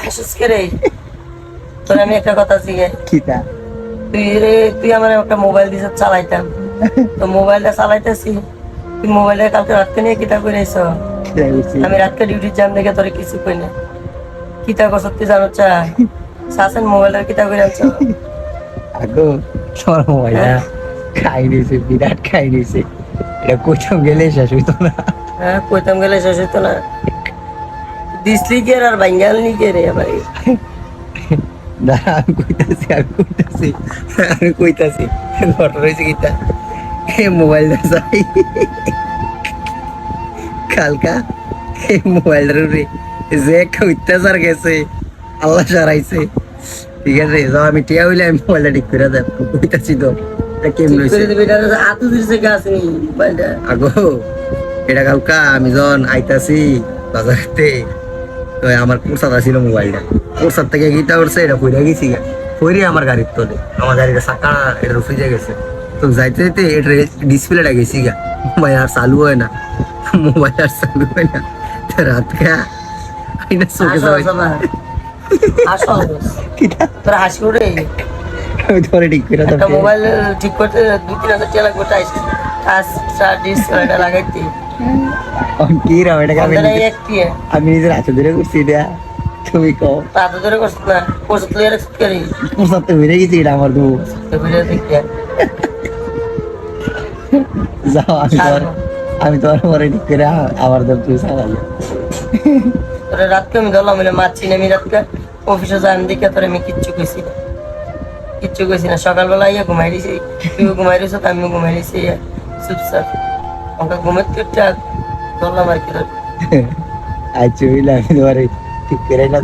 হাসিস করে তোর আমি একটা কথা জিজ্ঞে কিতা তুই আমার একটা মোবাইল দিছ চালাইতাম তো মোবাইলটা চালাইতেছি তুই মোবাইলটা কালকে রাতকে নিয়ে কিতা করে আইছ কিতা করছি আমি রাতকে ডিউটি যাম দেখে তোরে কিছু কই না কিতা কসত তুই জানো চা সাসেন মোবাইলটা কিতা করে আনছ আগো তোমার মোবাইলটা খাই নিয়েছে বিরাট খাই নিয়েছে এটা কোথাও গেলে শেষ হইতো না হ্যাঁ কইতাম গেলে শেষ হইতো না দিসলি কে আর বাঙ্গাল নি কে রে ভাই দাঁড়া আমি কইতাছি ঘটনা হয়েছে কিতা মোবাইলটা চাই কালকা এই মোবাইলটার উপরে যে একটা অত্যাচার গেছে আল্লাহ সারাইছে ঠিক আছে যাও আমি টিয়া হইলে আমি মোবাইলটা ঠিক করে দেব কইতাছি তো এটা কেমন ঠিক হয়েছে করে দিবি এটা আতু দিছে গাছ নি মোবাইলটা আগো এটা কালকা আমি যখন আইতাছি বাজারতে তো আমার কোরসাটা ছিল মোবাইলটা কোরসার থেকে গিটা করছে এটা ফইরা গেছি ফইরে আমার গাড়ির তলে আমার গাড়িটা চাকা এটা রুফে গেছে তো যাইতে যাইতে এটা ডিসপ্লেটা গেছি গা মোবাইল আর চালু হয় না মোবাইল আর চালু হয় না তো রাত খা এটা চোখে যাওয়াই আসো কিটা তোর হাসি উঠে আমি ধরে ঠিক করে একটা দেব মোবাইল ঠিক করতে 2-3 হাজার টাকা লাগবে টাচ ডিসপ্লেটা লাগাইতে কি রাম এটা আমি আমাদের একটি আমি নিজের হাতে ধরে করছি এটা তুমি কও তাতে ধরে করছিস না কোর্স ক্লিয়ার করি কোরসার তো বেড়ে গেছি এটা আমার তো তো ভিডিও দেখতে যাও আমি তো পরে ঠিক করে আবার তো তুই চালাবো তোরে রাতকে আমি ধরলাম বলে মারছি না আমি রাতকে অফিসে যাই আমি দেখে তোরে আমি কিচ্ছু কইছি না সকালবেলা ইয়ে ঘুমাই দিছি তুইও ঘুমাই দিছ আমিও ঘুমাই দিছি চুপচাপ আমাকে ঘুমের তুইটা ধরলাম আর কি আচ্ছা হইলে আমি তোমার ঠিক করে না